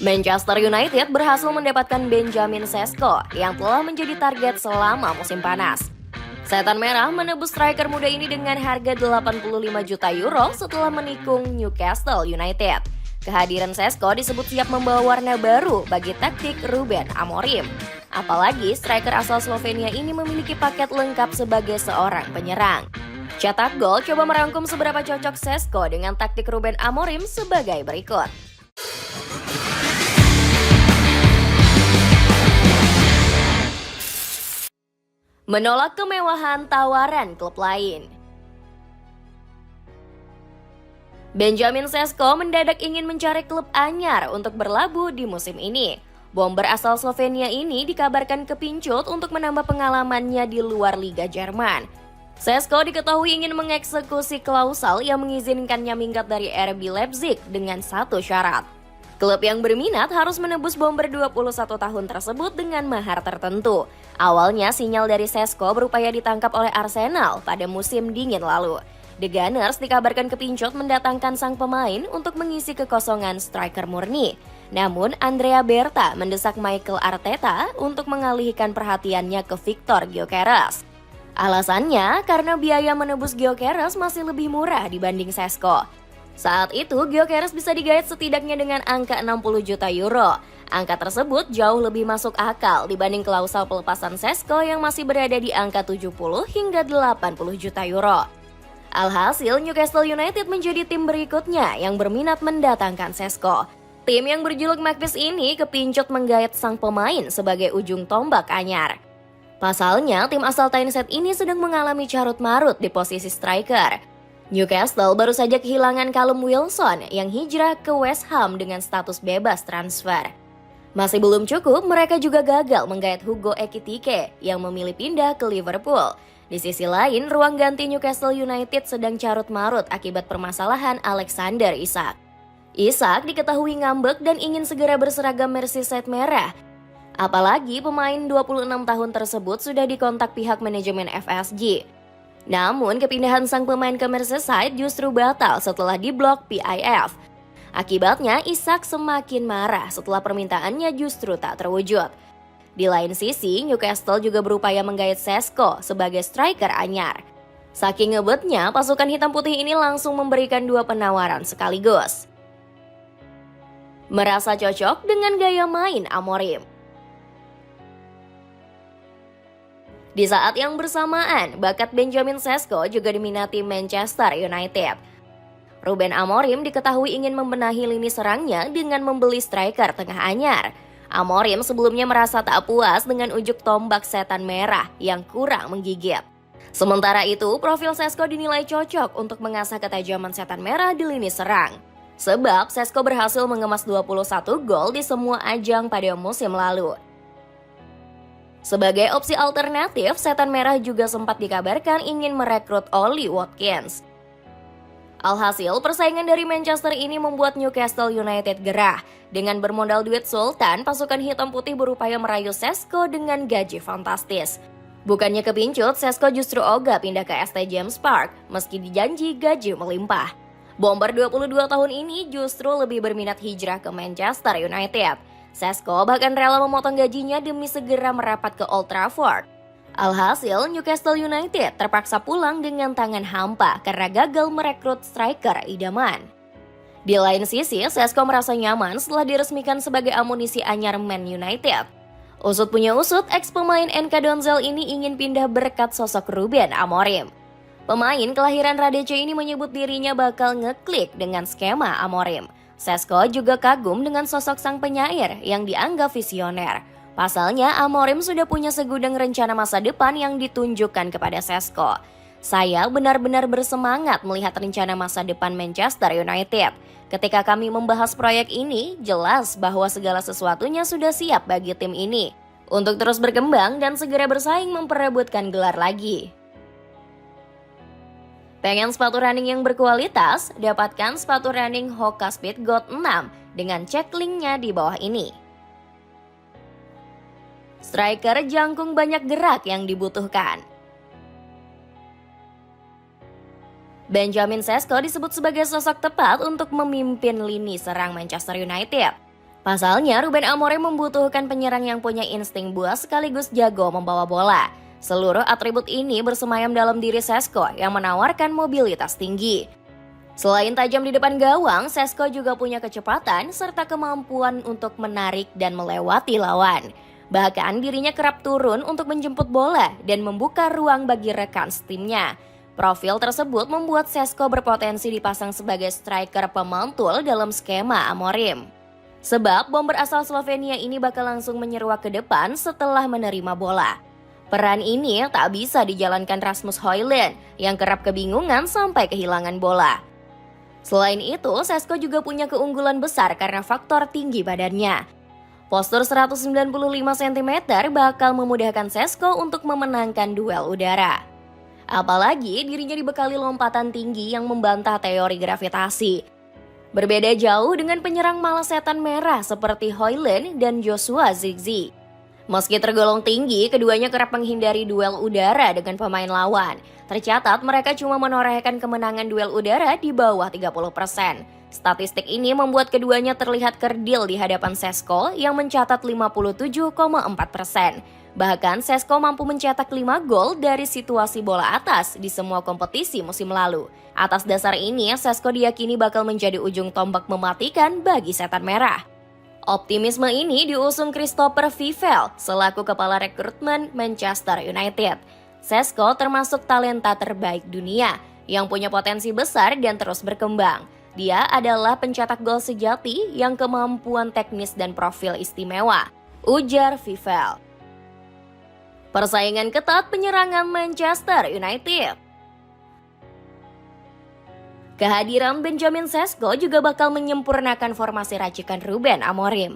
Manchester United berhasil mendapatkan Benjamin Sesko yang telah menjadi target selama musim panas. Setan Merah menebus striker muda ini dengan harga 85 juta euro setelah menikung Newcastle United. Kehadiran Sesko disebut siap membawa warna baru bagi taktik Ruben Amorim. Apalagi striker asal Slovenia ini memiliki paket lengkap sebagai seorang penyerang. Cetak Gol coba merangkum seberapa cocok Sesko dengan taktik Ruben Amorim sebagai berikut. Menolak kemewahan tawaran klub lain. Benjamin Sesko mendadak ingin mencari klub anyar untuk berlabuh di musim ini. Bomber asal Slovenia ini dikabarkan kepincut untuk menambah pengalamannya di luar Liga Jerman. Sesko diketahui ingin mengeksekusi klausel yang mengizinkannya minggat dari RB Leipzig dengan satu syarat. Klub yang berminat harus menebus bomber 21 tahun tersebut dengan mahar tertentu. Awalnya sinyal dari Sesko berupaya ditangkap oleh Arsenal pada musim dingin lalu. The Gunners dikabarkan kepincut mendatangkan sang pemain untuk mengisi kekosongan striker murni. Namun Andrea Berta mendesak Mikel Arteta untuk mengalihkan perhatiannya ke Victor Gyökeres. Alasannya karena biaya menebus Gyökeres masih lebih murah dibanding Sesko. Saat itu, Gyökeres bisa digait setidaknya dengan angka 60 juta euro. Angka tersebut jauh lebih masuk akal dibanding klausel pelepasan Sesko yang masih berada di angka 70 hingga 80 juta euro. Alhasil, Newcastle United menjadi tim berikutnya yang berminat mendatangkan Sesko. Tim yang berjuluk Magpies ini kepincut menggait sang pemain sebagai ujung tombak anyar. Pasalnya, tim asal Tyneside ini sedang mengalami carut-marut di posisi striker. Newcastle baru saja kehilangan Callum Wilson yang hijrah ke West Ham dengan status bebas transfer. Masih belum cukup, mereka juga gagal menggait Hugo Ekitike yang memilih pindah ke Liverpool. Di sisi lain, ruang ganti Newcastle United sedang carut-marut akibat permasalahan Alexander Isak. Isak diketahui ngambek dan ingin segera berseragam Merseyside merah. Apalagi pemain 26 tahun tersebut sudah dikontak pihak manajemen FSG. Namun kepindahan sang pemain ke Merseyside justru batal setelah diblok PIF. Akibatnya Isak semakin marah setelah permintaannya justru tak terwujud. Di lain sisi, Newcastle juga berupaya menggait Sesko sebagai striker anyar. Saking ngebetnya, pasukan hitam putih ini langsung memberikan dua penawaran sekaligus. Merasa cocok dengan gaya main Amorim. Di saat yang bersamaan, bakat Benjamin Sesko juga diminati Manchester United. Ruben Amorim diketahui ingin membenahi lini serangnya dengan membeli striker tengah anyar. Amorim sebelumnya merasa tak puas dengan ujuk tombak Setan Merah yang kurang menggigit. Sementara itu, profil Sesko dinilai cocok untuk mengasah ketajaman Setan Merah di lini serang. Sebab Sesko berhasil mengemas 21 gol di semua ajang pada musim lalu. Sebagai opsi alternatif, Setan Merah juga sempat dikabarkan ingin merekrut Ollie Watkins. Alhasil, persaingan dari Manchester ini membuat Newcastle United gerah. Dengan bermodal duit sultan, pasukan hitam putih berupaya merayu Sesko dengan gaji fantastis. Bukannya kepincut, Sesko justru ogah pindah ke ST James Park, meski dijanji gaji melimpah. Bomber 22 tahun ini justru lebih berminat hijrah ke Manchester United. Sesko bahkan rela memotong gajinya demi segera merapat ke Old Trafford. Alhasil, Newcastle United terpaksa pulang dengan tangan hampa karena gagal merekrut striker idaman. Di lain sisi, Sesko merasa nyaman setelah diresmikan sebagai amunisi anyar Man United. Usut punya usut, ex-pemain NK Donzel ini ingin pindah berkat sosok Ruben Amorim. Pemain kelahiran Radece ini menyebut dirinya bakal ngeklik dengan skema Amorim. Sesko juga kagum dengan sosok sang penyair yang dianggap visioner. Pasalnya, Amorim sudah punya segudang rencana masa depan yang ditunjukkan kepada Sesko. Saya benar-benar bersemangat melihat rencana masa depan Manchester United. Ketika kami membahas proyek ini, jelas bahwa segala sesuatunya sudah siap bagi tim ini untuk terus berkembang dan segera bersaing memperebutkan gelar lagi. Pengen sepatu running yang berkualitas? Dapatkan sepatu running Hoka Speed Gold 6 dengan cek linknya di bawah ini. Striker jangkung banyak gerak yang dibutuhkan. Benjamin Sesko disebut sebagai sosok tepat untuk memimpin lini serang Manchester United. Pasalnya, Ruben Amorim membutuhkan penyerang yang punya insting buas sekaligus jago membawa bola. Seluruh atribut ini bersemayam dalam diri Šeško yang menawarkan mobilitas tinggi. Selain tajam di depan gawang, Šeško juga punya kecepatan serta kemampuan untuk menarik dan melewati lawan. Bahkan dirinya kerap turun untuk menjemput bola dan membuka ruang bagi rekan timnya. Profil tersebut membuat Šeško berpotensi dipasang sebagai striker pemantul dalam skema Amorim. Sebab bomber asal Slovenia ini bakal langsung menyeruak ke depan setelah menerima bola. Peran ini tak bisa dijalankan Rasmus Højlund yang kerap kebingungan sampai kehilangan bola. Selain itu, Šeško juga punya keunggulan besar karena faktor tinggi badannya. Postur 195 cm bakal memudahkan Šeško untuk memenangkan duel udara. Apalagi dirinya dibekali lompatan tinggi yang membantah teori gravitasi. Berbeda jauh dengan penyerang malah setan merah seperti Højlund dan Joshua Zirkzee. Meski tergolong tinggi, keduanya kerap menghindari duel udara dengan pemain lawan. Tercatat mereka cuma menorehkan kemenangan duel udara di bawah 30%. Statistik ini membuat keduanya terlihat kerdil di hadapan Šeško yang mencatat 57,4%. Bahkan Šeško mampu mencetak 5 gol dari situasi bola atas di semua kompetisi musim lalu. Atas dasar ini, Šeško diyakini bakal menjadi ujung tombak mematikan bagi setan merah. Optimisme ini diusung Christopher Vivell selaku kepala rekrutmen Manchester United. Šeško termasuk talenta terbaik dunia yang punya potensi besar dan terus berkembang. Dia adalah pencetak gol sejati yang kemampuan teknis dan profil istimewa, ujar Vivell. Persaingan ketat penyerangan Manchester United. Kehadiran Benjamin Šeško juga bakal menyempurnakan formasi racikan Ruben Amorim.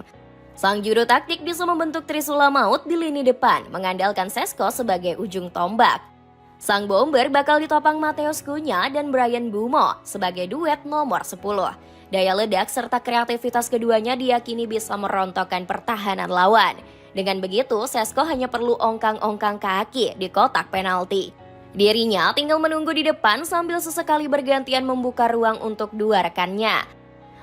Sang juru taktik bisa membentuk trisula maut di lini depan, mengandalkan Šeško sebagai ujung tombak. Sang bomber bakal ditopang Matheus Cunha dan Bryan Mbeumo sebagai duet nomor 10. Daya ledak serta kreativitas keduanya diyakini bisa merontokkan pertahanan lawan. Dengan begitu, Šeško hanya perlu ongkang-ongkang kaki di kotak penalti. Dirinya tinggal menunggu di depan sambil sesekali bergantian membuka ruang untuk dua rekannya.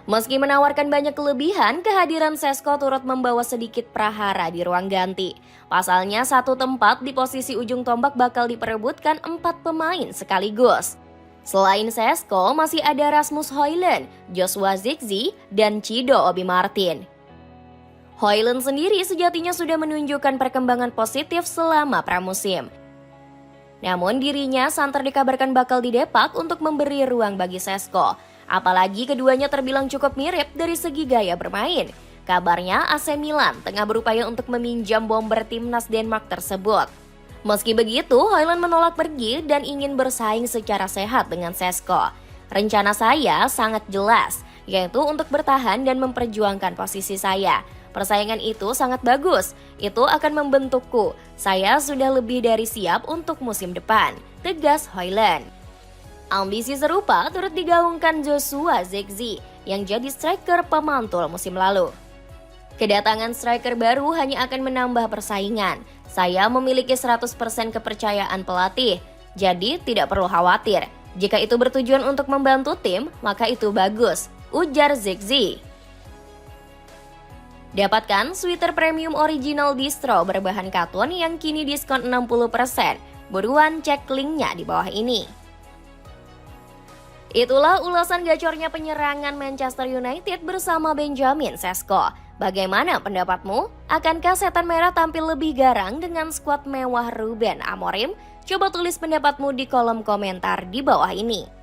Meski menawarkan banyak kelebihan, kehadiran Šeško turut membawa sedikit prahara di ruang ganti. Pasalnya satu tempat di posisi ujung tombak bakal diperebutkan 4 pemain sekaligus. Selain Šeško, masih ada Rasmus Højlund, Joshua Zirkzee, dan Cido Obi Martin. Højlund sendiri sejatinya sudah menunjukkan perkembangan positif selama pramusim. Namun dirinya santer dikabarkan bakal didepak untuk memberi ruang bagi Šeško. Apalagi keduanya terbilang cukup mirip dari segi gaya bermain. Kabarnya AC Milan tengah berupaya untuk meminjam bomber timnas Denmark tersebut. Meski begitu, Højlund menolak pergi dan ingin bersaing secara sehat dengan Šeško. Rencana saya sangat jelas, yaitu untuk bertahan dan memperjuangkan posisi saya. Persaingan itu sangat bagus, itu akan membentukku. Saya sudah lebih dari siap untuk musim depan, tegas Højlund. Ambisi serupa turut digaungkan Joshua Zirkzee yang jadi striker pemantul musim lalu. Kedatangan striker baru hanya akan menambah persaingan. Saya memiliki 100% kepercayaan pelatih, jadi tidak perlu khawatir. Jika itu bertujuan untuk membantu tim, maka itu bagus, ujar Zirkzee. Dapatkan sweater premium original distro berbahan katun yang kini diskon 60%. Buruan cek linknya di bawah ini. Itulah ulasan gacornya penyerangan Manchester United bersama Benjamin Šeško. Bagaimana pendapatmu? Akankah setan merah tampil lebih garang dengan skuad mewah Ruben Amorim? Coba tulis pendapatmu di kolom komentar di bawah ini.